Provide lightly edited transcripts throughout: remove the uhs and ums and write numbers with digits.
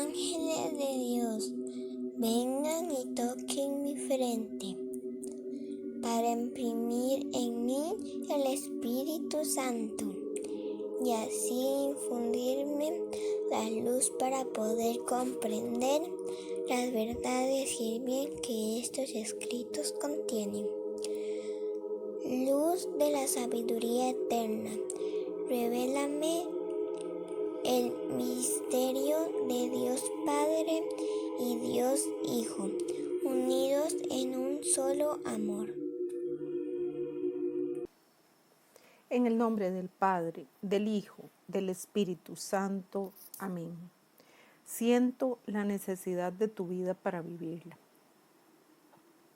ángeles de Dios vengan y toquen mi frente para imprimir en mí el Espíritu Santo y así infundirme la luz para poder comprender las verdades y el bien que estos escritos contienen. Luz de la sabiduría eterna, revélame el misterio de Dios Padre y Dios Hijo, unidos en un solo amor. En el nombre del Padre, del Hijo, del Espíritu Santo. Amén. Siento la necesidad de tu vida para vivirla.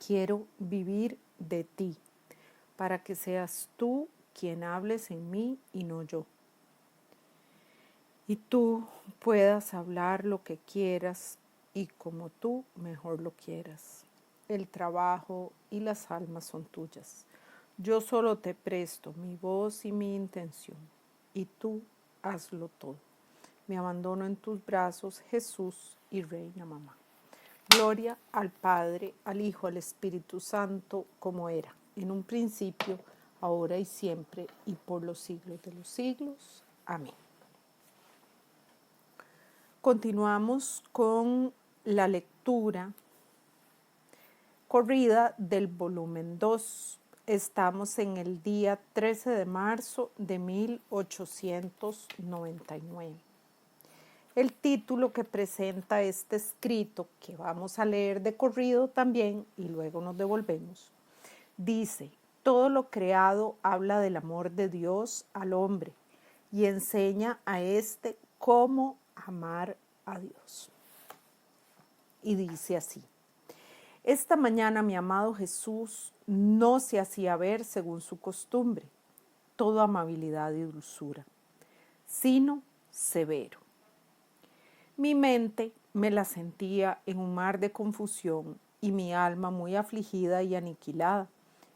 Quiero vivir de ti, para que seas tú quien hables en mí y no yo. Y tú puedas hablar lo que quieras y como tú mejor lo quieras. El trabajo y las almas son tuyas. Yo solo te presto mi voz y mi intención, y tú hazlo todo. Me abandono en tus brazos, Jesús y Reina Mamá. Gloria al Padre, al Hijo, al Espíritu Santo, como era, en un principio, ahora y siempre, y por los siglos de los siglos. Amén. Continuamos con la lectura corrida del volumen 2. Estamos en el día 13 de marzo de 1899. El título que presenta este escrito, que vamos a leer de corrido también y luego nos devolvemos, dice: todo lo creado habla del amor de Dios al hombre y enseña a éste cómo amar a Dios. Y dice así: esta mañana mi amado Jesús no se hacía ver según su costumbre, todo amabilidad y dulzura, sino severo. Mi mente me la sentía en un mar de confusión y mi alma muy afligida y aniquilada,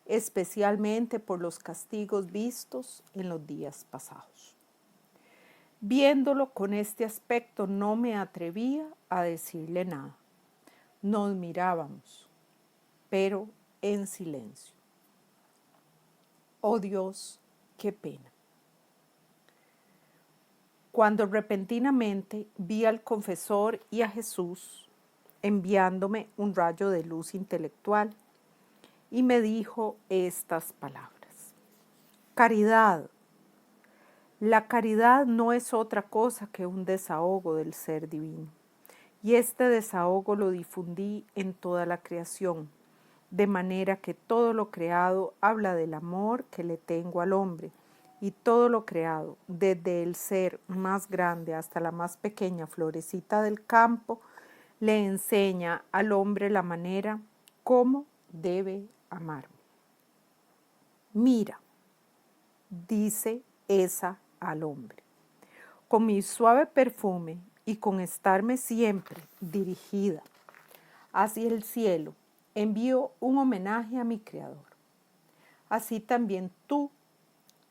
especialmente por los castigos vistos en los días pasados. Viéndolo con este aspecto no me atrevía a decirle nada. Nos mirábamos, pero en silencio. Oh Dios, qué pena. Cuando repentinamente vi al confesor y a Jesús enviándome un rayo de luz intelectual, y me dijo estas palabras: caridad. La caridad no es otra cosa que un desahogo del ser divino, y este desahogo lo difundí en toda la creación, de manera que todo lo creado habla del amor que le tengo al hombre, y todo lo creado, desde el ser más grande hasta la más pequeña florecita del campo, le enseña al hombre la manera como debe amarme. Mira, dice esa al hombre, con mi suave perfume y con estarme siempre dirigida hacia el cielo, envío un homenaje a mi Creador. Así también tú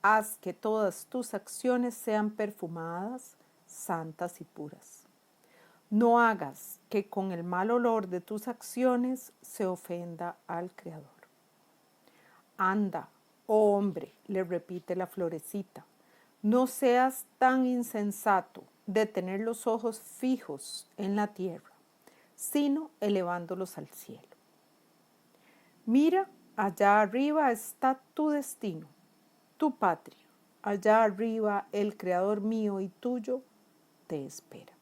haz que todas tus acciones sean perfumadas, santas y puras. No hagas que con el mal olor de tus acciones se ofenda al Creador. Anda, oh hombre, le repite la florecita, no seas tan insensato de tener los ojos fijos en la tierra, sino elevándolos al cielo. Mira, allá arriba está tu destino, tu patria. Allá arriba el Creador mío y tuyo te espera.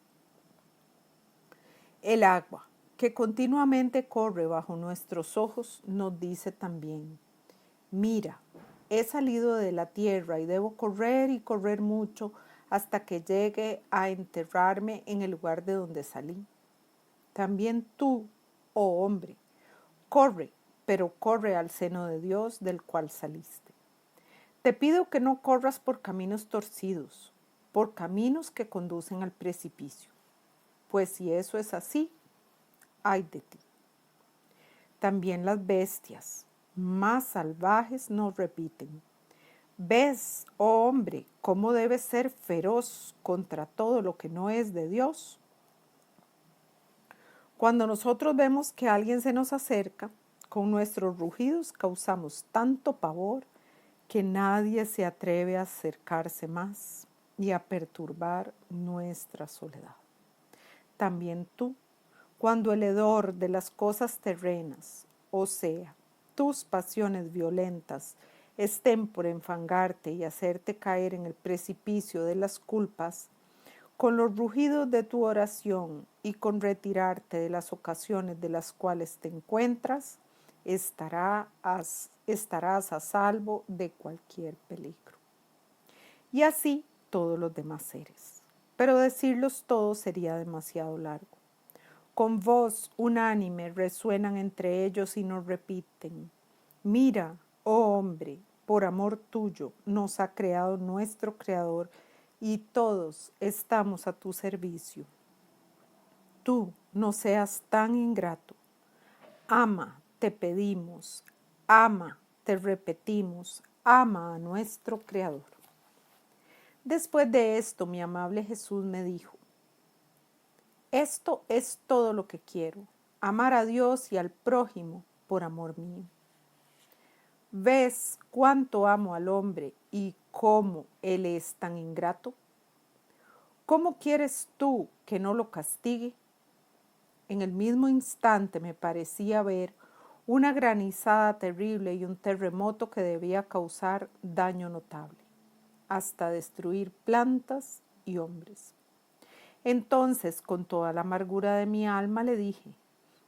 El agua que continuamente corre bajo nuestros ojos nos dice también: mira, he salido de la tierra y debo correr y correr mucho hasta que llegue a enterrarme en el lugar de donde salí. También tú, oh hombre, corre, pero corre al seno de Dios del cual saliste. Te pido que no corras por caminos torcidos, por caminos que conducen al precipicio, pues si eso es así, ay de ti. También las bestias más salvajes nos repiten: ¿ves, oh hombre, cómo debes ser feroz contra todo lo que no es de Dios? Cuando nosotros vemos que alguien se nos acerca, con nuestros rugidos causamos tanto pavor que nadie se atreve a acercarse más y a perturbar nuestra soledad. También tú, cuando el hedor de las cosas terrenas, o sea, tus pasiones violentas, estén por enfangarte y hacerte caer en el precipicio de las culpas, con los rugidos de tu oración y con retirarte de las ocasiones de las cuales te encuentras, estarás a salvo de cualquier peligro. Y así todos los demás seres. Pero decirlos todos sería demasiado largo. Con voz unánime resuenan entre ellos y nos repiten: mira, oh hombre, por amor tuyo nos ha creado nuestro Creador y todos estamos a tu servicio. Tú no seas tan ingrato. Ama, te pedimos, ama, te repetimos, ama a nuestro Creador. Después de esto, mi amable Jesús me dijo: esto es todo lo que quiero, amar a Dios y al prójimo por amor mío. ¿Ves cuánto amo al hombre y cómo él es tan ingrato? ¿Cómo quieres tú que no lo castigue? En el mismo instante me parecía ver una granizada terrible y un terremoto que debía causar daño notable, hasta destruir plantas y hombres. Entonces, con toda la amargura de mi alma, le dije: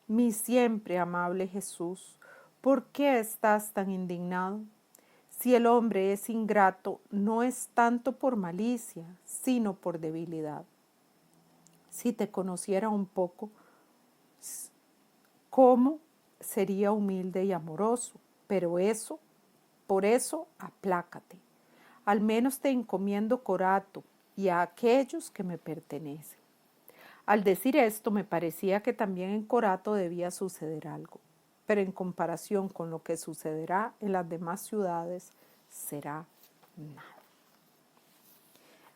mi siempre amable Jesús, ¿por qué estás tan indignado? Si el hombre es ingrato, no es tanto por malicia, sino por debilidad. Si te conociera un poco, ¿cómo sería humilde y amoroso? Pero por eso, aplácate. Al menos te encomiendo Corato y a aquellos que me pertenecen. Al decir esto, me parecía que también en Corato debía suceder algo, pero en comparación con lo que sucederá en las demás ciudades, será nada.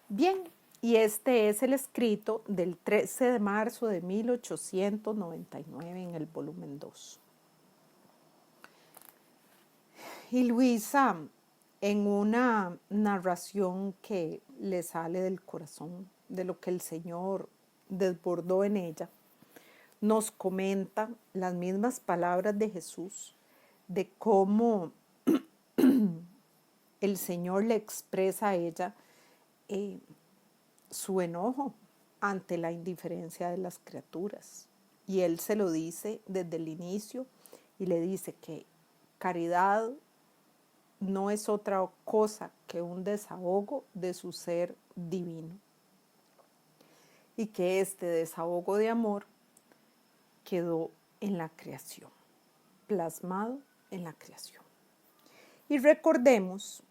Bien, y este es el escrito del 13 de marzo de 1899 en el volumen 2. Y Luisa, en una narración que le sale del corazón, de lo que el Señor desbordó en ella, nos comenta las mismas palabras de Jesús, de cómo el Señor le expresa a ella su enojo ante la indiferencia de las criaturas. Y Él se lo dice desde el inicio y le dice que caridad no es otra cosa que un desahogo de su ser divino. Y que este desahogo de amor quedó en la creación, plasmado en la creación. Y recordemos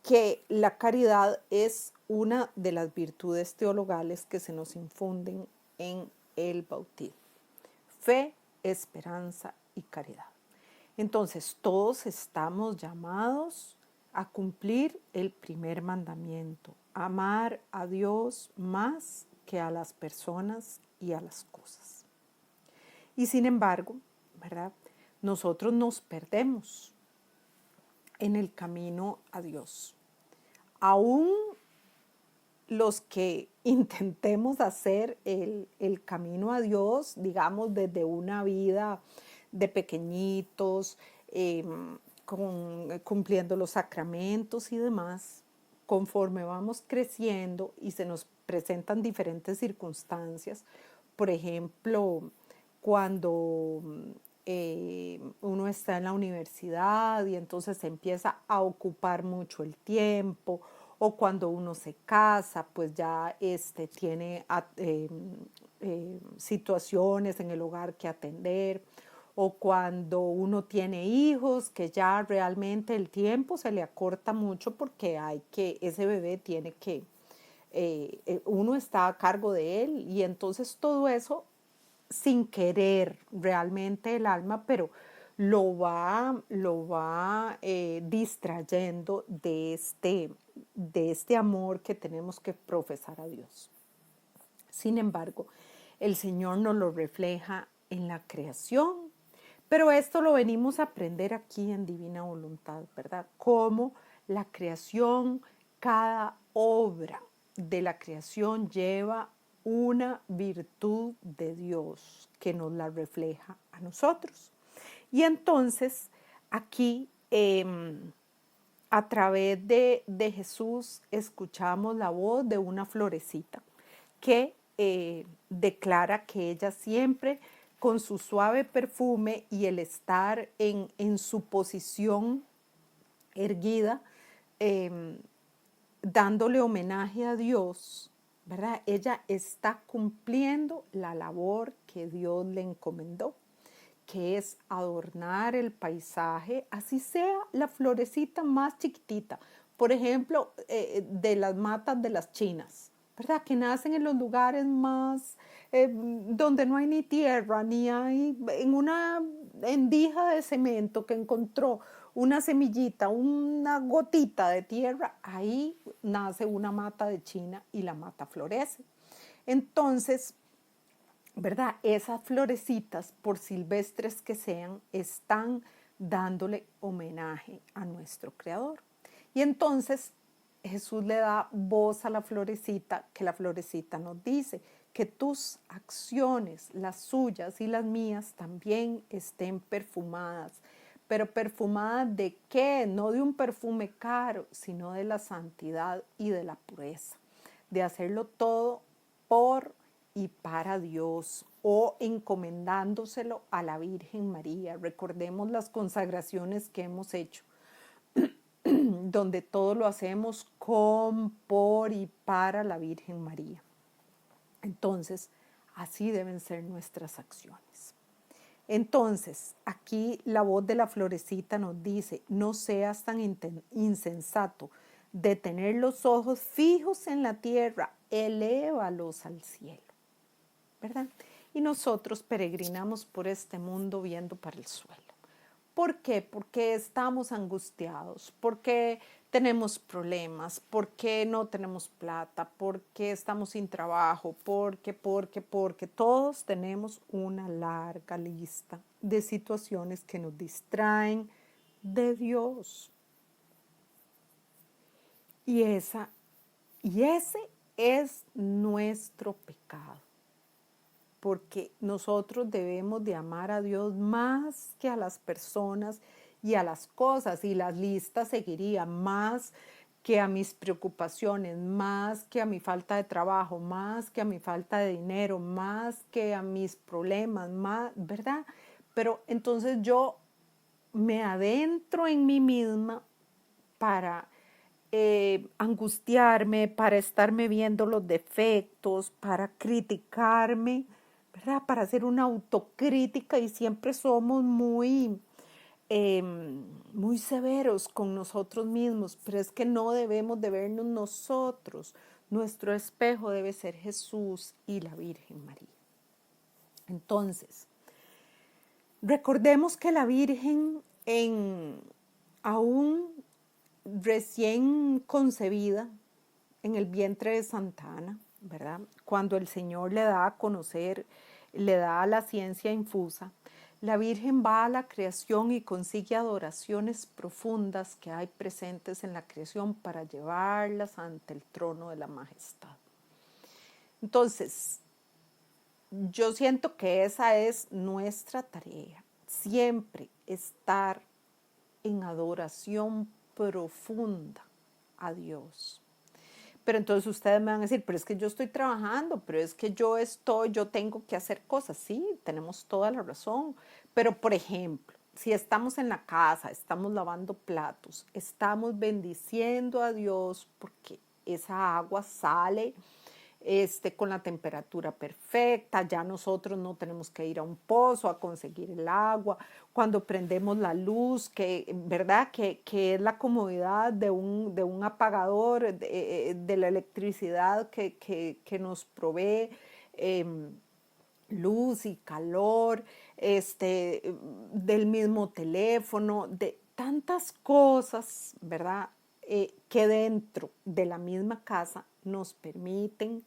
que la caridad es una de las virtudes teologales que se nos infunden en el bautismo. Fe, esperanza y caridad. Entonces, todos estamos llamados a cumplir el primer mandamiento: amar a Dios más que a las personas y a las cosas. Y sin embargo, ¿verdad?, nosotros nos perdemos en el camino a Dios. Aún los que intentemos hacer el camino a Dios, digamos, desde una vida de pequeñitos, cumpliendo los sacramentos y demás, conforme vamos creciendo y se nos presentan diferentes circunstancias, por ejemplo, cuando uno está en la universidad y entonces se empieza a ocupar mucho el tiempo, o cuando uno se casa, pues ya tiene situaciones en el hogar que atender, o cuando uno tiene hijos, que ya realmente el tiempo se le acorta mucho porque ese bebé tiene que, uno está a cargo de él, y entonces todo eso sin querer realmente el alma, pero lo va distrayendo de este amor que tenemos que profesar a Dios. Sin embargo, el Señor nos lo refleja en la creación. Pero esto lo venimos a aprender aquí en Divina Voluntad, ¿verdad? Cómo la creación, cada obra de la creación lleva una virtud de Dios que nos la refleja a nosotros. Y entonces aquí a través de Jesús escuchamos la voz de una florecita que declara que ella siempre con su suave perfume y el estar en su posición erguida, dándole homenaje a Dios, ¿verdad? Ella está cumpliendo la labor que Dios le encomendó, que es adornar el paisaje, así sea la florecita más chiquitita, por ejemplo, de las matas de las chinas, ¿verdad? Que nacen en los lugares más, donde no hay ni tierra, ni hay, en una endija de cemento que encontró una semillita, una gotita de tierra, ahí nace una mata de china y la mata florece. Entonces, ¿verdad? Esas florecitas, por silvestres que sean, están dándole homenaje a nuestro Creador. Y entonces Jesús le da voz a la florecita, que la florecita nos dice que tus acciones, las suyas y las mías, también estén perfumadas. Pero perfumadas ¿de qué? No de un perfume caro, sino de la santidad y de la pureza. De hacerlo todo por y para Dios o encomendándoselo a la Virgen María. Recordemos las consagraciones que hemos hecho, donde todo lo hacemos con, por y para la Virgen María. Entonces, así deben ser nuestras acciones. Entonces, aquí la voz de la florecita nos dice, no seas tan insensato de tener los ojos fijos en la tierra, elévalos al cielo, ¿verdad? Y nosotros peregrinamos por este mundo viendo para el suelo. ¿Por qué? Porque estamos angustiados, porque tenemos problemas, porque no tenemos plata, porque estamos sin trabajo, porque todos tenemos una larga lista de situaciones que nos distraen de Dios. Y ese es nuestro pecado. Porque nosotros debemos de amar a Dios más que a las personas y a las cosas, y la lista seguiría, más que a mis preocupaciones, más que a mi falta de trabajo, más que a mi falta de dinero, más que a mis problemas, más, ¿verdad? Pero entonces yo me adentro en mí misma para angustiarme, para estarme viendo los defectos, para criticarme, ¿verdad? Para hacer una autocrítica, y siempre somos muy severos con nosotros mismos, pero es que no debemos de vernos nosotros. Nuestro espejo debe ser Jesús y la Virgen María. Entonces, recordemos que la Virgen, aún recién concebida en el vientre de Santa Ana, ¿verdad? Cuando el Señor le da a conocer, le da la ciencia infusa, la Virgen va a la creación y consigue adoraciones profundas que hay presentes en la creación para llevarlas ante el trono de la majestad. Entonces, yo siento que esa es nuestra tarea, siempre estar en adoración profunda a Dios. Pero entonces ustedes me van a decir, pero es que yo estoy trabajando, pero es que yo tengo que hacer cosas. Sí, tenemos toda la razón. Pero, por ejemplo, si estamos en la casa, estamos lavando platos, estamos bendiciendo a Dios porque esa agua sale con la temperatura perfecta, ya nosotros no tenemos que ir a un pozo a conseguir el agua, cuando prendemos la luz, ¿verdad? Que es la comodidad de un apagador, de la electricidad que nos provee luz y calor, del mismo teléfono, de tantas cosas, ¿verdad? Que dentro de la misma casa nos permiten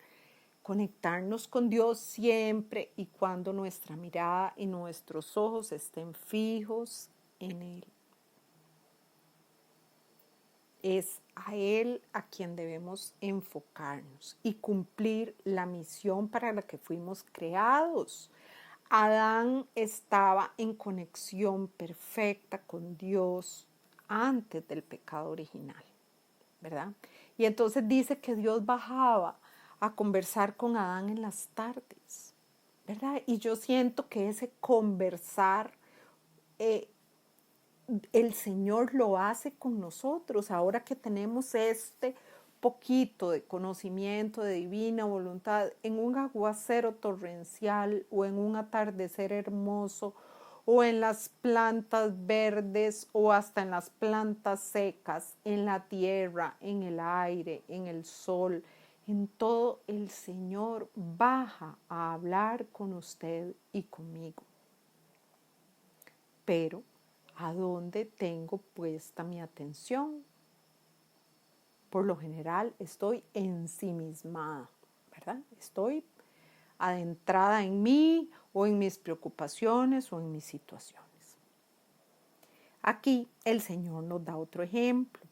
conectarnos con Dios siempre y cuando nuestra mirada y nuestros ojos estén fijos en Él. Es a Él a quien debemos enfocarnos y cumplir la misión para la que fuimos creados. Adán estaba en conexión perfecta con Dios antes del pecado original, ¿verdad? Y entonces dice que Dios bajaba a conversar con Adán en las tardes, ¿verdad? Y yo siento que ese conversar el Señor lo hace con nosotros, ahora que tenemos este poquito de conocimiento de divina voluntad, en un aguacero torrencial o en un atardecer hermoso o en las plantas verdes o hasta en las plantas secas, en la tierra, en el aire, en el sol, en todo el Señor baja a hablar con usted y conmigo. Pero ¿a dónde tengo puesta mi atención? Por lo general estoy ensimismada, ¿verdad? Estoy adentrada en mí o en mis preocupaciones o en mis situaciones. Aquí el Señor nos da otro ejemplo.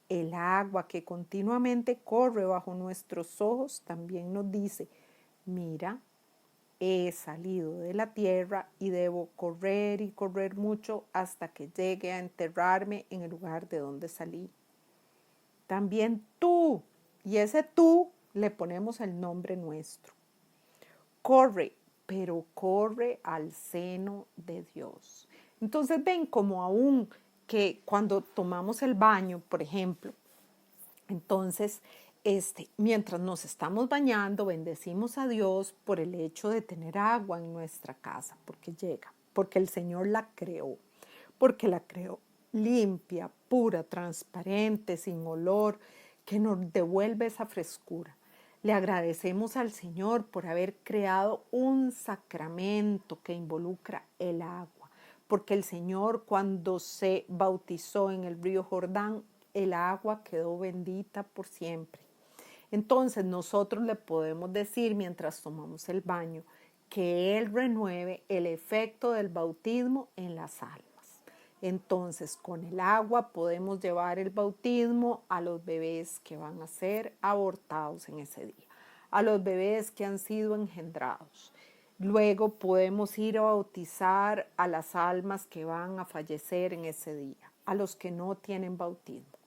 El agua que continuamente corre bajo nuestros ojos también nos dice, mira, he salido de la tierra y debo correr y correr mucho hasta que llegue a enterrarme en el lugar de donde salí. También tú, y ese tú le ponemos el nombre nuestro. Corre, pero corre al seno de Dios. Entonces ven como aún que cuando tomamos el baño, por ejemplo, entonces mientras nos estamos bañando, bendecimos a Dios por el hecho de tener agua en nuestra casa, porque llega, porque el Señor la creó, porque la creó limpia, pura, transparente, sin olor, que nos devuelve esa frescura. Le agradecemos al Señor por haber creado un sacramento que involucra el agua, porque el Señor cuando se bautizó en el río Jordán, el agua quedó bendita por siempre. Entonces nosotros le podemos decir mientras tomamos el baño que Él renueve el efecto del bautismo en las almas. Entonces con el agua podemos llevar el bautismo a los bebés que van a ser abortados en ese día, a los bebés que han sido engendrados. Luego podemos ir a bautizar a las almas que van a fallecer en ese día, a los que no tienen bautismo.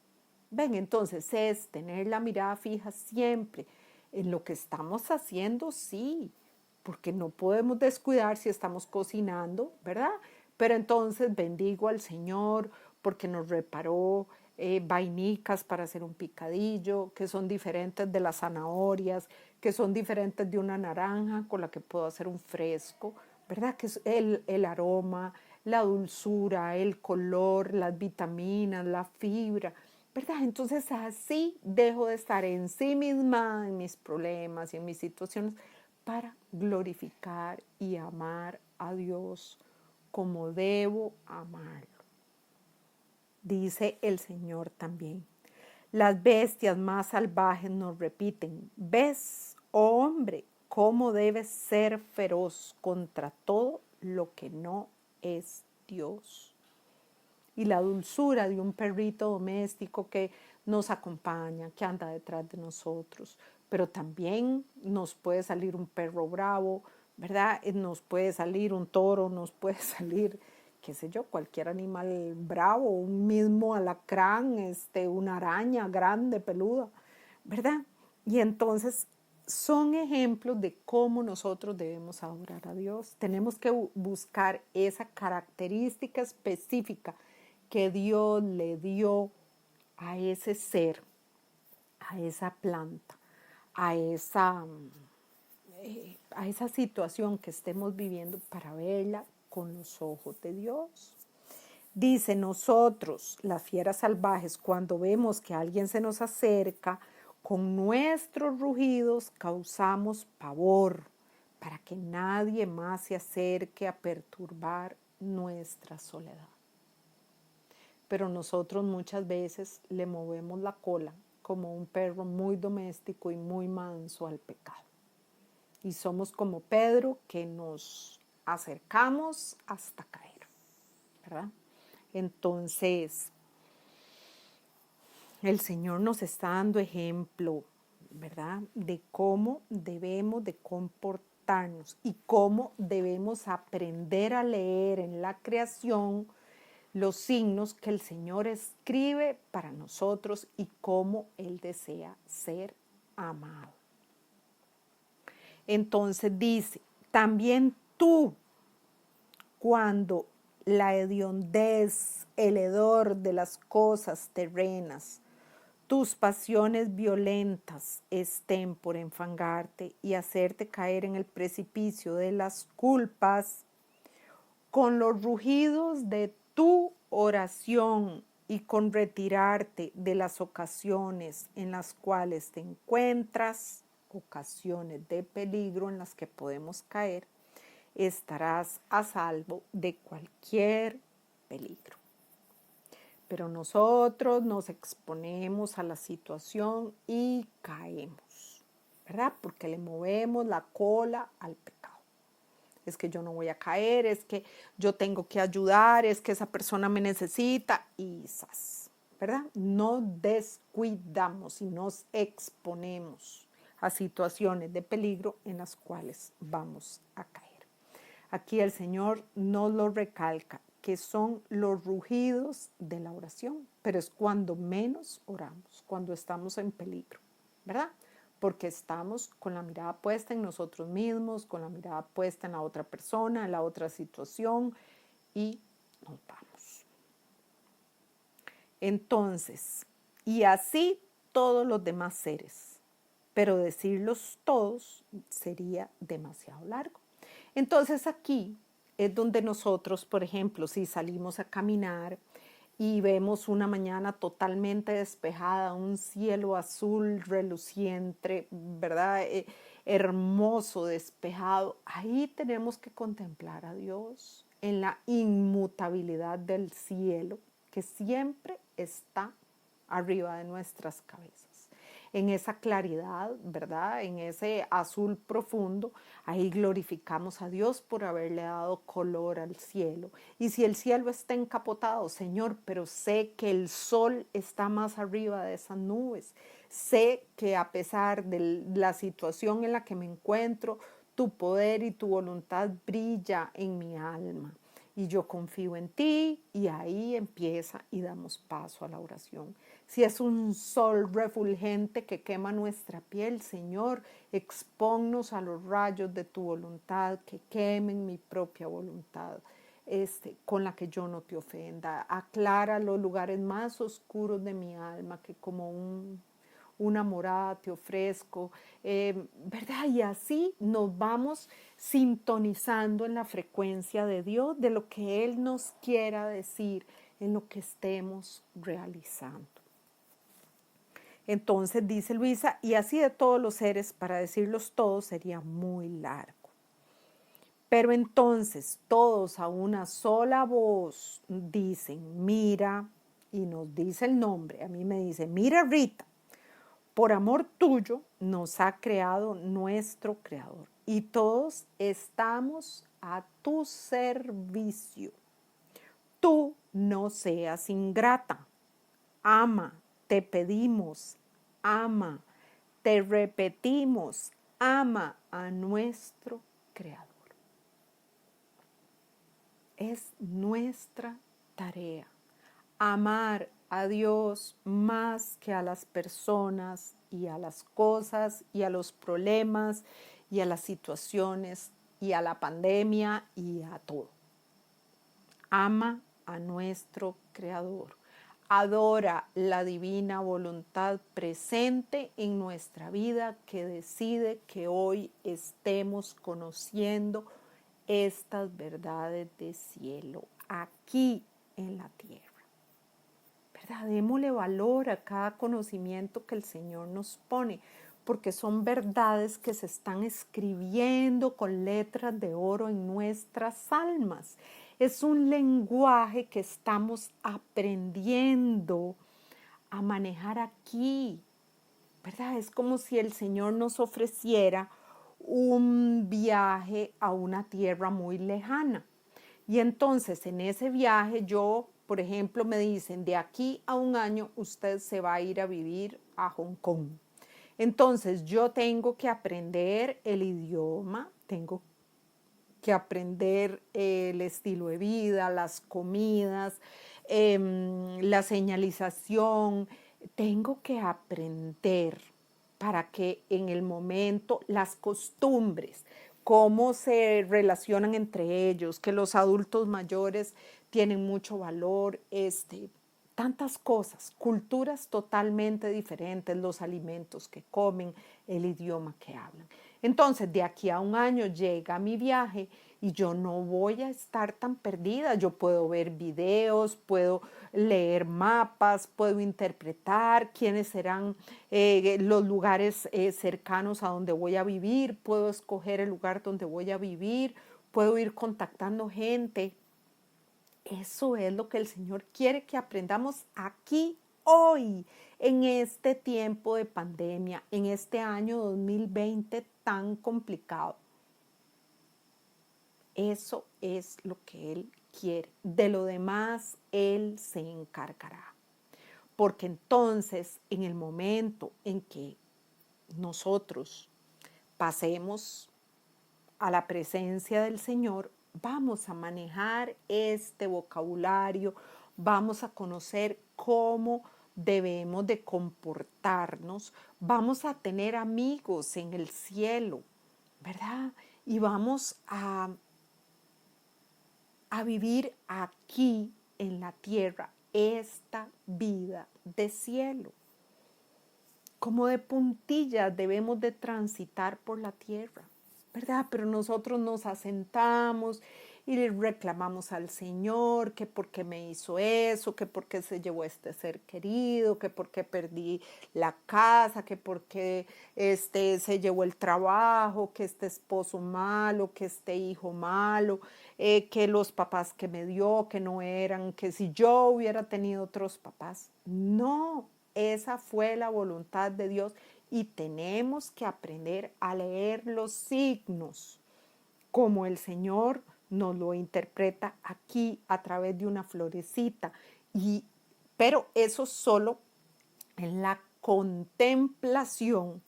Ven, entonces es tener la mirada fija siempre en lo que estamos haciendo, sí, porque no podemos descuidar si estamos cocinando, ¿verdad? Pero entonces bendigo al Señor porque nos reparó vainicas para hacer un picadillo, que son diferentes de las zanahorias, que son diferentes de una naranja con la que puedo hacer un fresco, ¿verdad? Que es el aroma, la dulzura, el color, las vitaminas, la fibra, ¿verdad? Entonces así dejo de estar en sí misma, en mis problemas y en mis situaciones, para glorificar y amar a Dios como debo amarlo. Dice el Señor también. Las bestias más salvajes nos repiten, ¿ves, oh hombre, cómo debes ser feroz contra todo lo que no es Dios? Y la dulzura de un perrito doméstico que nos acompaña, que anda detrás de nosotros. Pero también nos puede salir un perro bravo, ¿verdad? Nos puede salir un toro, nos puede salir, qué sé yo, cualquier animal bravo, un mismo alacrán, una araña grande, peluda, ¿verdad? Y entonces son ejemplos de cómo nosotros debemos adorar a Dios. Tenemos que buscar esa característica específica que Dios le dio a ese ser, a esa planta, a esa situación que estemos viviendo para verla con los ojos de Dios. Dice, nosotros, las fieras salvajes, cuando vemos que alguien se nos acerca, con nuestros rugidos causamos pavor para que nadie más se acerque a perturbar nuestra soledad. Pero nosotros muchas veces le movemos la cola como un perro muy doméstico y muy manso al pecado. Y somos como Pedro, que nos acercamos hasta caer, ¿verdad? Entonces, el Señor nos está dando ejemplo, ¿verdad? De cómo debemos de comportarnos y cómo debemos aprender a leer en la creación los signos que el Señor escribe para nosotros y cómo Él desea ser amado. Entonces dice, también tú, cuando la hediondez, el hedor de las cosas terrenas, tus pasiones violentas estén por enfangarte y hacerte caer en el precipicio de las culpas, con los rugidos de tu oración y con retirarte de las ocasiones en las cuales te encuentras, ocasiones de peligro en las que podemos caer, estarás a salvo de cualquier peligro. Pero nosotros nos exponemos a la situación y caemos, ¿verdad? Porque le movemos la cola al pecado. Es que yo no voy a caer, es que yo tengo que ayudar, es que esa persona me necesita y ¡zas! ¿Verdad? No descuidamos y nos exponemos a situaciones de peligro en las cuales vamos a caer. Aquí el Señor nos lo recalca, que son los rugidos de la oración, pero es cuando menos oramos, cuando estamos en peligro, ¿verdad? Porque estamos con la mirada puesta en nosotros mismos, con la mirada puesta en la otra persona, en la otra situación, y nos vamos. Entonces, y así todos los demás seres, pero decirlos todos sería demasiado largo. Entonces aquí es donde nosotros, por ejemplo, si salimos a caminar y vemos una mañana totalmente despejada, un cielo azul reluciente, ¿verdad? Hermoso, despejado, ahí tenemos que contemplar a Dios en la inmutabilidad del cielo, que siempre está arriba de nuestras cabezas. En esa claridad, ¿verdad? En ese azul profundo, ahí glorificamos a Dios por haberle dado color al cielo. Y si el cielo está encapotado, Señor, pero sé que el sol está más arriba de esas nubes. Sé que a pesar de la situación en la que me encuentro, tu poder y tu voluntad brilla en mi alma. Y yo confío en ti, y ahí empieza y damos paso a la oración. Si es un sol refulgente que quema nuestra piel, Señor, expónnos a los rayos de tu voluntad, que quemen mi propia voluntad, con la que yo no te ofenda. Aclara los lugares más oscuros de mi alma, que como una morada te ofrezco, ¿verdad? Y así nos vamos sintonizando en la frecuencia de Dios, de lo que Él nos quiera decir en lo que estemos realizando. Entonces dice Luisa, y así de todos los seres, para decirlos todos sería muy largo. Pero entonces todos a una sola voz dicen, mira, y nos dice el nombre. A mí me dice, mira Rita, por amor tuyo nos ha creado nuestro Creador y todos estamos a tu servicio. Tú no seas ingrata. Ama, te pedimos, ama, te repetimos, ama a nuestro Creador. Es nuestra tarea amar a Dios más que a las personas y a las cosas y a los problemas y a las situaciones y a la pandemia y a todo. Ama a nuestro Creador. Adora la divina voluntad presente en nuestra vida que decide que hoy estemos conociendo estas verdades de cielo aquí en la tierra. ¿Verdad? Démosle valor a cada conocimiento que el Señor nos pone, porque son verdades que se están escribiendo con letras de oro en nuestras almas. Es un lenguaje que estamos aprendiendo a manejar aquí, ¿verdad? Es como si el Señor nos ofreciera un viaje a una tierra muy lejana. Y entonces en ese viaje yo, por ejemplo, me dicen, de aquí a un año usted se va a ir a vivir a Hong Kong. Entonces yo tengo que aprender el idioma, tengo que aprender el estilo de vida, las comidas, la señalización. Tengo que aprender para que en el momento las costumbres, cómo se relacionan entre ellos, que los adultos mayores tienen mucho valor, tantas cosas, culturas totalmente diferentes, los alimentos que comen, el idioma que hablan. Entonces, de aquí a un año llega mi viaje y yo no voy a estar tan perdida. Yo puedo ver videos, puedo leer mapas, puedo interpretar quiénes serán los lugares cercanos a donde voy a vivir, puedo escoger el lugar donde voy a vivir, puedo ir contactando gente. Eso es lo que el Señor quiere que aprendamos aquí, hoy, en este tiempo de pandemia, en este año 2020 tan complicado. Eso es lo que Él quiere. De lo demás, Él se encargará. Porque entonces, en el momento en que nosotros pasemos a la presencia del Señor, vamos a manejar este vocabulario, vamos a conocer cómo debemos de comportarnos, vamos a tener amigos en el cielo, ¿verdad? Y vamos a vivir aquí en la tierra esta vida de cielo. Como de puntillas debemos de transitar por la tierra, ¿verdad? Pero nosotros nos asentamos y le reclamamos al Señor que por qué me hizo eso, que por qué se llevó este ser querido, que por qué perdí la casa, que por qué se llevó el trabajo, que este esposo malo, que este hijo malo, que los papás que me dio, que no eran, que si yo hubiera tenido otros papás. No, esa fue la voluntad de Dios y tenemos que aprender a leer los signos como el Señor nos lo interpreta aquí a través de una florecita. Pero eso solo en la contemplación,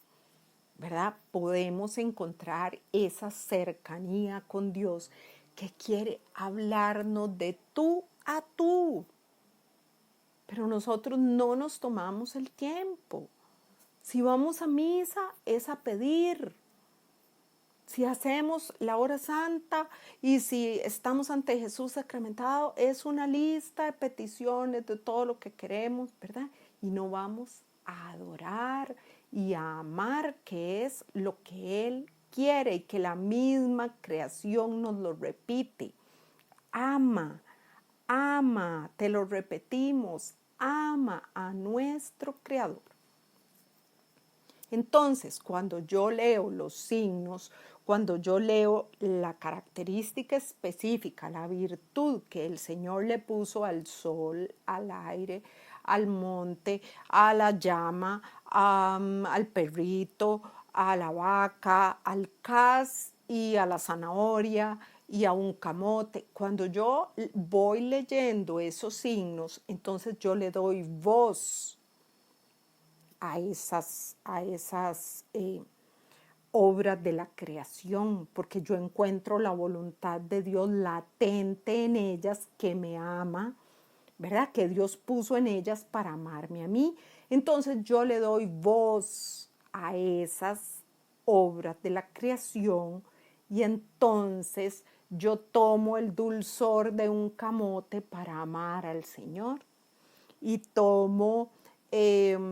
¿verdad? Podemos encontrar esa cercanía con Dios que quiere hablarnos de tú a tú. Pero nosotros no nos tomamos el tiempo. Si vamos a misa es a pedir. Si hacemos la hora santa y si estamos ante Jesús sacramentado, es una lista de peticiones de todo lo que queremos, ¿verdad? Y no vamos a adorar y a amar, que es lo que Él quiere y que la misma creación nos lo repite. Ama, ama, te lo repetimos, ama a nuestro Creador. Entonces, cuando yo leo los signos, cuando yo leo la característica específica, la virtud que el Señor le puso al sol, al aire, al monte, a la llama, al perrito, a la vaca, al cas y a la zanahoria y a un camote. Cuando yo voy leyendo esos signos, entonces yo le doy voz a esas obras de la creación, porque yo encuentro la voluntad de Dios latente en ellas, que me ama, ¿verdad? Que Dios puso en ellas para amarme a mí. Entonces yo le doy voz a esas obras de la creación y entonces yo tomo el dulzor de un camote para amar al Señor y tomo el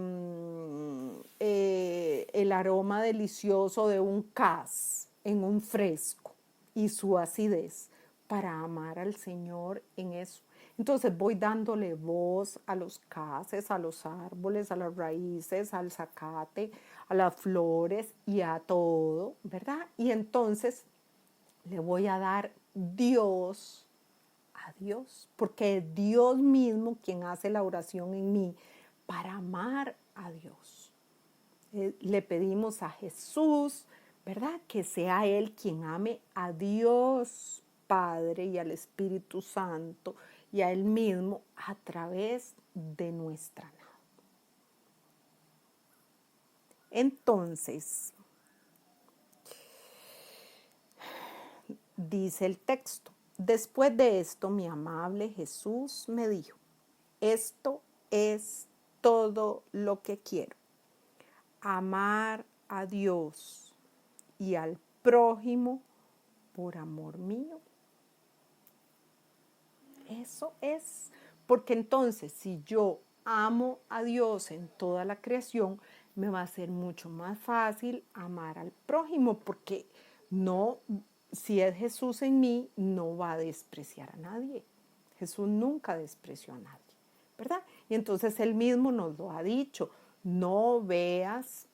aroma delicioso de un cas en un fresco y su acidez para amar al Señor en eso. Entonces voy dándole voz a los cases, a los árboles, a las raíces, al zacate, a las flores y a todo, ¿verdad? Y entonces le voy a dar Dios a Dios, porque es Dios mismo quien hace la oración en mí para amar a Dios. Le pedimos a Jesús, ¿verdad? Que sea Él quien ame a Dios Padre y al Espíritu Santo y a Él mismo a través de nuestra nada. Entonces, dice el texto, después de esto mi amable Jesús me dijo, esto es todo lo que quiero, amar a Dios y al prójimo por amor mío. Eso es, porque entonces si yo amo a Dios en toda la creación, me va a ser mucho más fácil amar al prójimo, porque no, si es Jesús en mí, no va a despreciar a nadie. Jesús nunca despreció a nadie, ¿verdad? Y entonces Él mismo nos lo ha dicho, no veas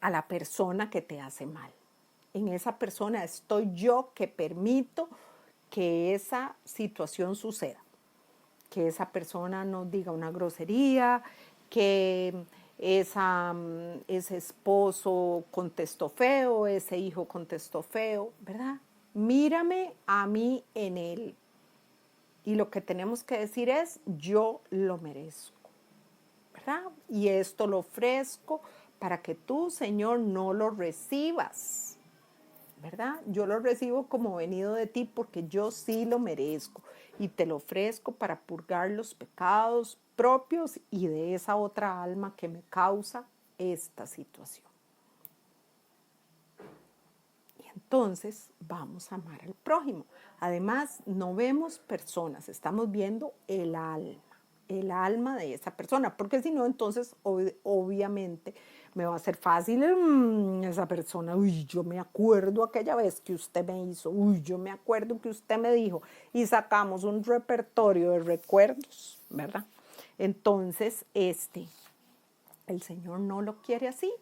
a la persona que te hace mal. En esa persona estoy yo que permito que esa situación suceda, que esa persona nos diga una grosería, que ese esposo contestó feo, ese hijo contestó feo, ¿verdad? Mírame a mí en él. Y lo que tenemos que decir es, yo lo merezco, ¿verdad? Y esto lo ofrezco para que tú, Señor, no lo recibas, ¿verdad? Yo lo recibo como venido de ti porque yo sí lo merezco y te lo ofrezco para purgar los pecados propios y de esa otra alma que me causa esta situación. Y entonces vamos a amar al prójimo. Además, no vemos personas, estamos viendo el alma de esa persona, porque si no, entonces obviamente me va a ser fácil esa persona, uy, yo me acuerdo aquella vez que usted me hizo, uy, yo me acuerdo que usted me dijo, y sacamos un repertorio de recuerdos, ¿verdad? Entonces, el Señor no lo quiere así,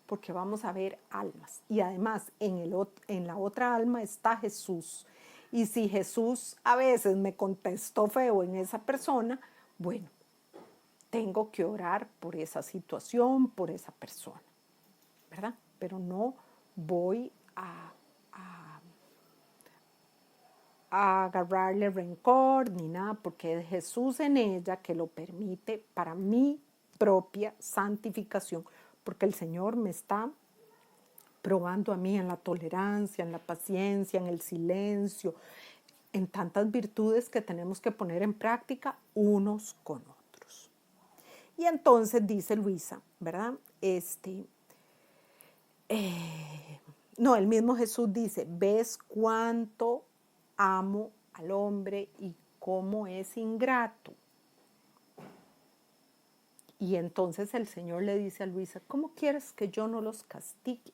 porque vamos a ver almas. Y además, en la otra alma está Jesús. Y si Jesús a veces me contestó feo en esa persona, bueno, tengo que orar por esa situación, por esa persona, ¿verdad? Pero no voy a agarrarle rencor ni nada, porque es Jesús en ella que lo permite para mi propia santificación, porque el Señor me está probando a mí en la tolerancia, en la paciencia, en el silencio, en tantas virtudes que tenemos que poner en práctica unos con otros. Y entonces dice Luisa, ¿verdad? No, el mismo Jesús dice, ¿ves cuánto amo al hombre y cómo es ingrato? Y entonces el Señor le dice a Luisa, ¿cómo quieres que yo no los castigue?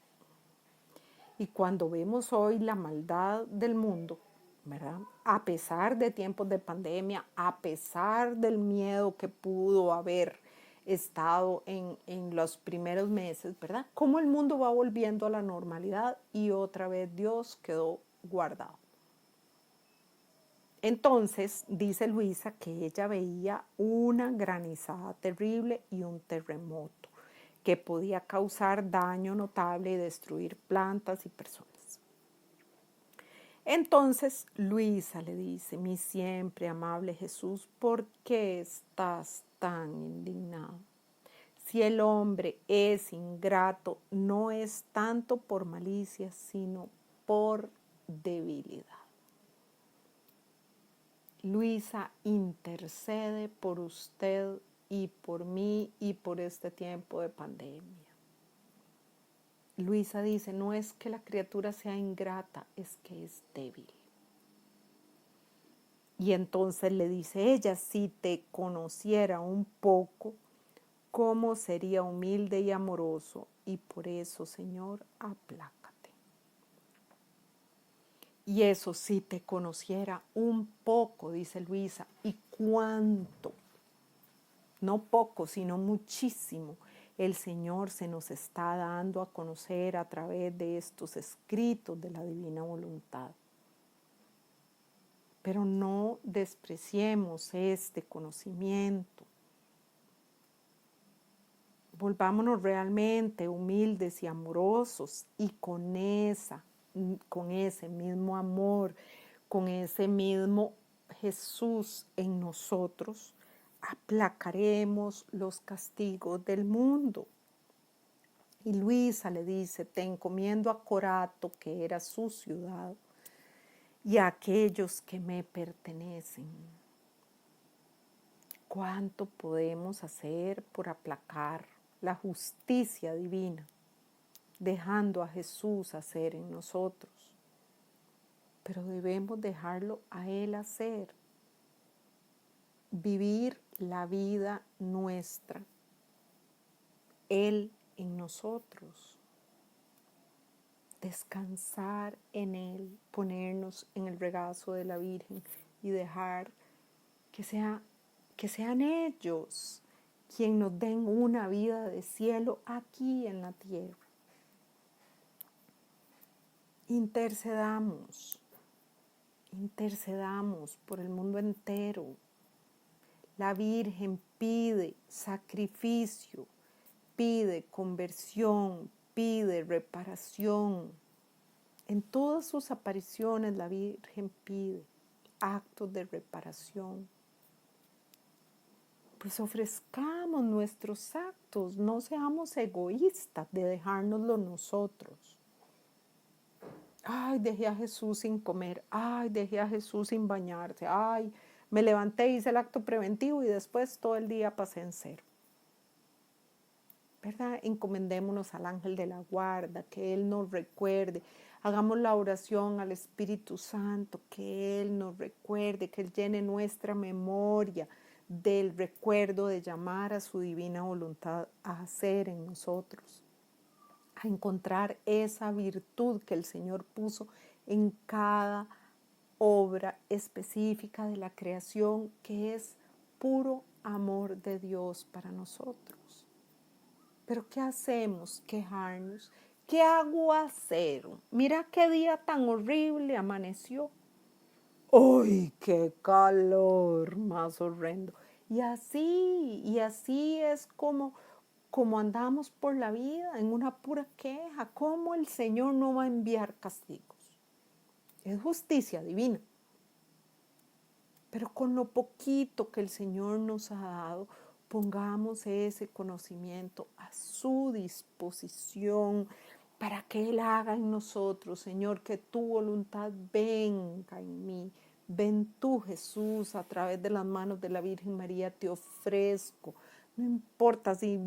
Y cuando vemos hoy la maldad del mundo, ¿verdad? A pesar de tiempos de pandemia, a pesar del miedo que pudo haber estado en los primeros meses, ¿verdad? Cómo el mundo va volviendo a la normalidad y otra vez Dios quedó guardado. Entonces, dice Luisa que ella veía una granizada terrible y un terremoto que podía causar daño notable y destruir plantas y personas. Entonces Luisa le dice, mi siempre amable Jesús, ¿por qué estás tan indignado? Si el hombre es ingrato, no es tanto por malicia, sino por debilidad. Luisa intercede por usted y por mí y por este tiempo de pandemia. Luisa dice, no es que la criatura sea ingrata, es que es débil. Y entonces le dice ella, si te conociera un poco, cómo sería humilde y amoroso, y por eso, Señor, aplácate. Y eso, si te conociera un poco, dice Luisa, ¿y cuánto? No poco, sino muchísimo. El Señor se nos está dando a conocer a través de estos escritos de la divina voluntad. Pero no despreciemos este conocimiento. volvámonos realmente humildes y amorosos y con ese mismo amor, con ese mismo Jesús en nosotros, aplacaremos los castigos del mundo. Y Luisa le dice, te encomiendo a Corato, que era su ciudad, y a aquellos que me pertenecen. ¿Cuánto podemos hacer por aplacar la justicia divina, dejando a Jesús hacer en nosotros? Pero debemos dejarlo a Él hacer, vivir la vida nuestra, Él en nosotros, descansar en Él, ponernos en el regazo de la Virgen y dejar que sean ellos quien nos den una vida de cielo aquí en la tierra. Intercedamos por el mundo entero. La Virgen pide sacrificio, pide conversión, pide reparación. En todas sus apariciones la Virgen pide actos de reparación. Pues ofrezcamos nuestros actos, no seamos egoístas de dejárnoslo nosotros. Ay, dejé a Jesús sin comer, ay, dejé a Jesús sin bañarse, ay, me levanté, hice el acto preventivo y después todo el día pasé en cero. ¿Verdad? Encomendémonos al ángel de la guarda, que Él nos recuerde. Hagamos la oración al Espíritu Santo, que Él nos recuerde, que Él llene nuestra memoria del recuerdo de llamar a su divina voluntad a hacer en nosotros, a encontrar esa virtud que el Señor puso en cada obra específica de la creación, que es puro amor de Dios para nosotros. Pero ¿qué hacemos? Quejarnos. ¡Qué aguacero! Mira qué día tan horrible amaneció. ¡Ay, qué calor más horrendo! Y así es como andamos por la vida, en una pura queja. ¿Cómo el Señor no va a enviar castigos? Es justicia divina. Pero con lo poquito que el Señor nos ha dado, pongamos ese conocimiento a su disposición para que Él haga en nosotros, Señor, que tu voluntad venga en mí. Ven tú, Jesús, a través de las manos de la Virgen María, te ofrezco. No importa si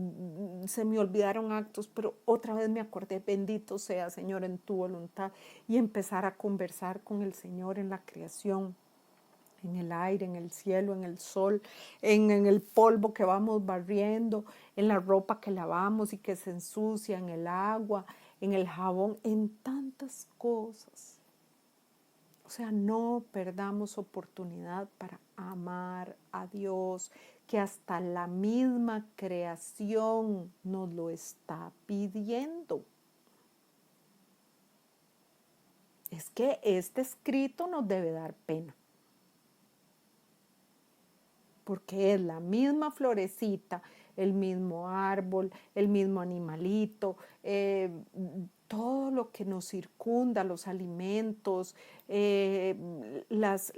se me olvidaron actos, pero otra vez me acordé, bendito sea, Señor, en tu voluntad, y empezar a conversar con el Señor en la creación, en el aire, en el cielo, en el sol, en el polvo que vamos barriendo, en la ropa que lavamos y que se ensucia, en el agua, en el jabón, en tantas cosas. O sea, no perdamos oportunidad para amar a Dios, que hasta la misma creación nos lo está pidiendo. Es que este escrito nos debe dar pena, porque es la misma florecita, el mismo árbol, el mismo animalito, todo lo que nos circunda, los alimentos, las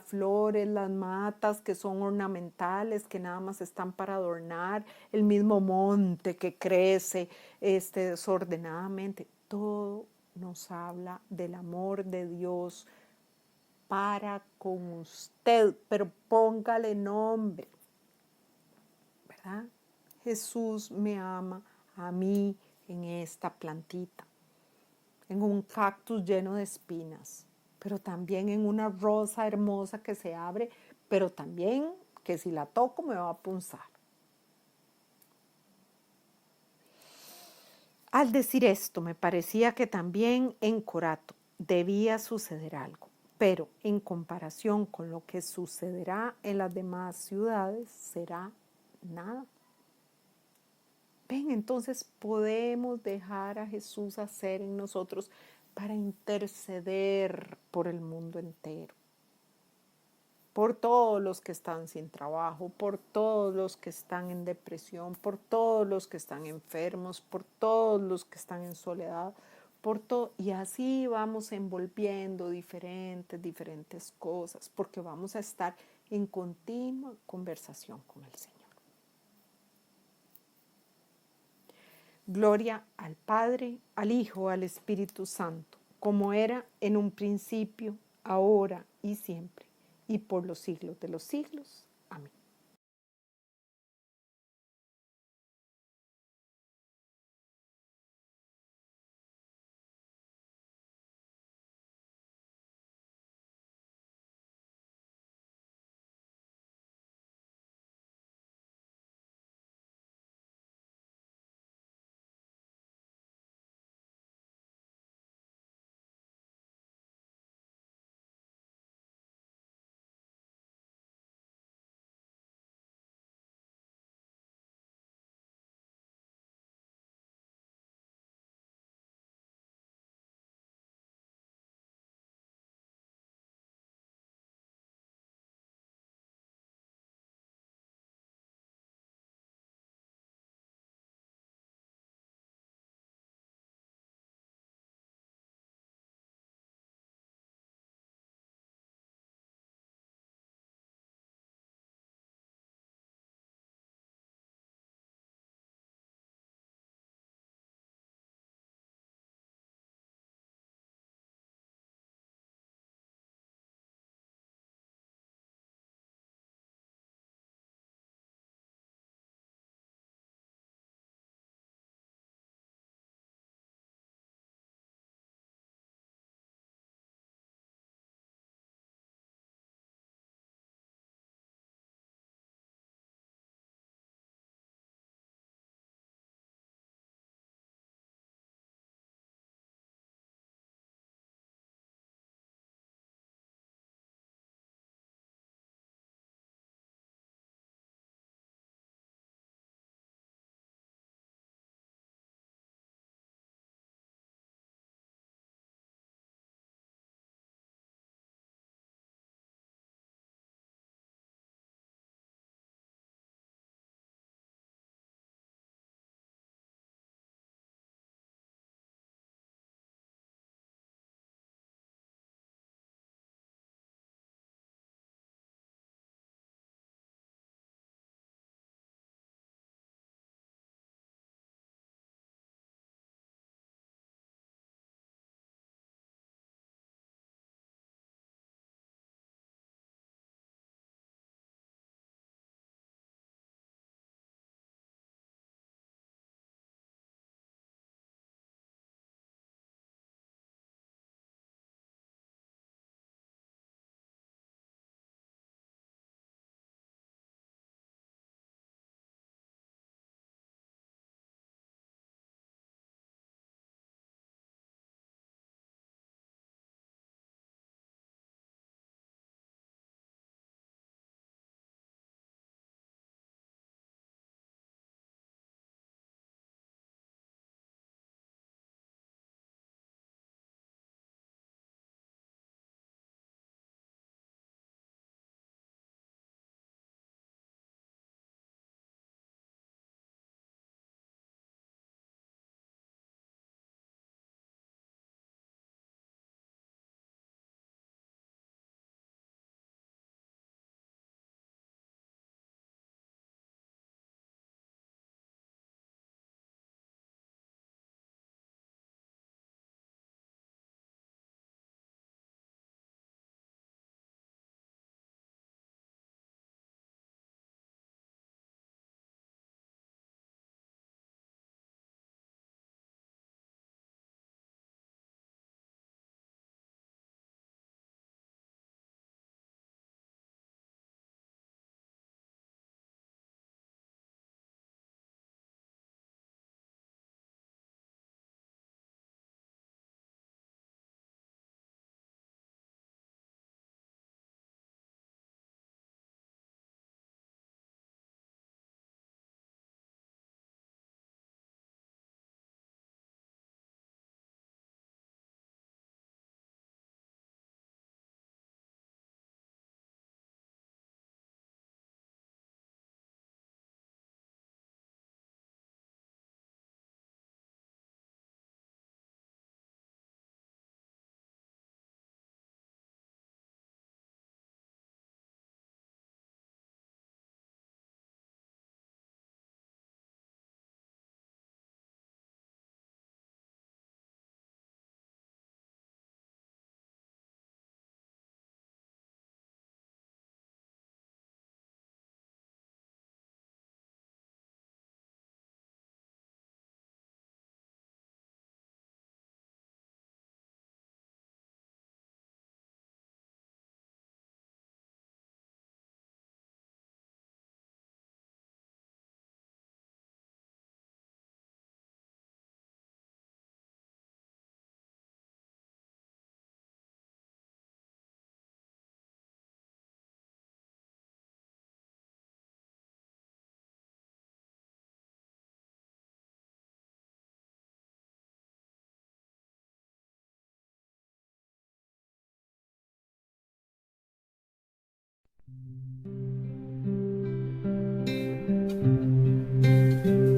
flores, las matas que son ornamentales, que nada más están para adornar, el mismo monte que crece desordenadamente, todo nos habla del amor de Dios para con usted, pero póngale nombre, ¿verdad? Jesús me ama a mí en esta plantita, en un cactus lleno de espinas, pero también en una rosa hermosa que se abre, pero también que si la toco me va a punzar. Al decir esto, me parecía que también en Corato debía suceder algo, pero en comparación con lo que sucederá en las demás ciudades, será nada. Ven, entonces podemos dejar a Jesús hacer en nosotros para interceder por el mundo entero. por todos los que están sin trabajo, por todos los que están en depresión, por todos los que están enfermos, por todos los que están en soledad, por todo. Y así vamos envolviendo diferentes cosas, porque vamos a estar en continua conversación con el Señor. Gloria al Padre, al Hijo, al Espíritu Santo, como era en un principio, ahora y siempre, y por los siglos de los siglos. Amén.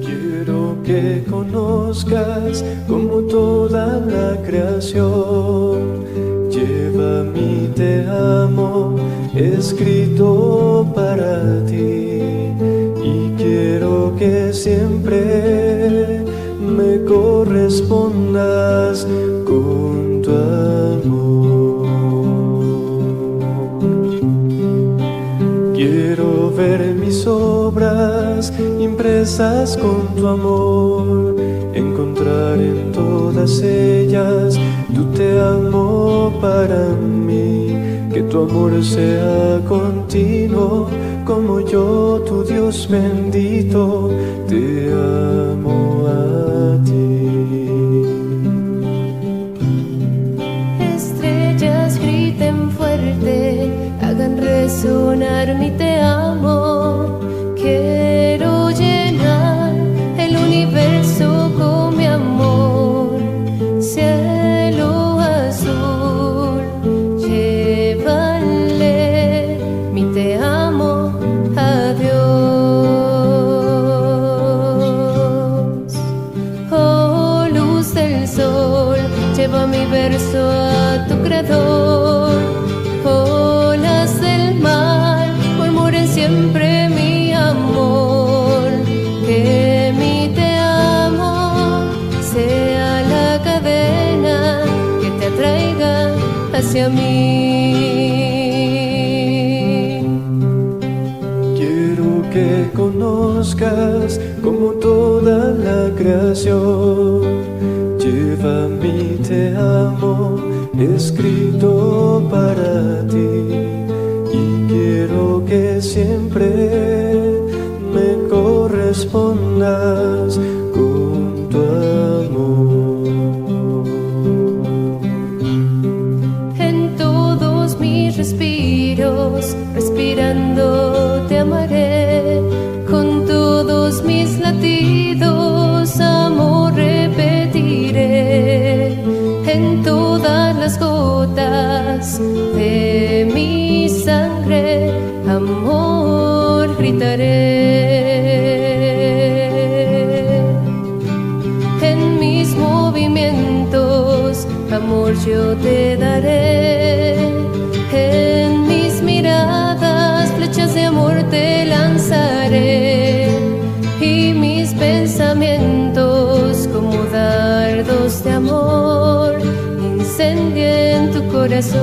Quiero que conozcas como toda la creación lleva mi te amo escrito para ti, y quiero que siempre me correspondas con tu amor. Quiero ver mis obras impresas con tu amor, encontrar en todas ellas tu te amo para mí, que tu amor sea continuo, como yo, tu Dios bendito, te amo a ti. Estrellas griten fuerte, hagan resonar mi te amo. Quiero llenar el universo con mi amor. Cielo azul, llévale mi te amo a Dios. Oh, luz del sol, lleva mi verso a tu creador. Olas del mar murmuren siempre mi amor. Que mi te amo sea la cadena que te atraiga hacia mí. Quiero que conozcas como toda la creación lleva mi te amo escrito para ti, y quiero que siempre me correspondas con tu amor. En todos mis respiros, respirando te amaré. Con todos mis latidos, amor repetiré. En todas las gotas de mi sangre, amor gritaré. En mis movimientos, amor yo te daré. En mis miradas, flechas de amor te lanzaré. Y mis pensamientos, como dardos de amor, incendien tu corazón.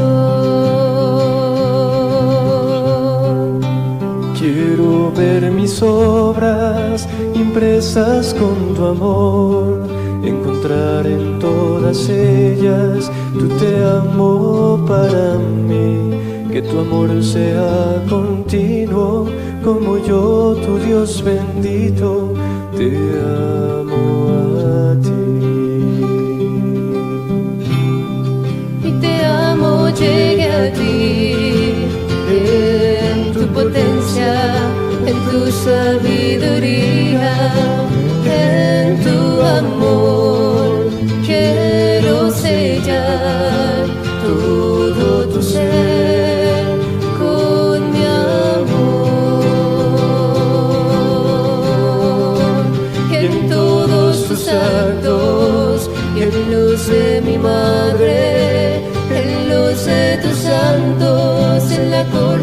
Quiero ver mis obras impresas con tu amor, encontrar en todas ellas tu te amo para mí, que tu amor sea continuo, como yo, tu Dios bendito, te amo a ti. Y te amo llegue a ti, en tu potencia, en tu sabiduría, en tu amor. Quiero sellar todo tu ser con mi amor. Y en todos tus actos, y en los de mi madre, en los de tus santos, en la corona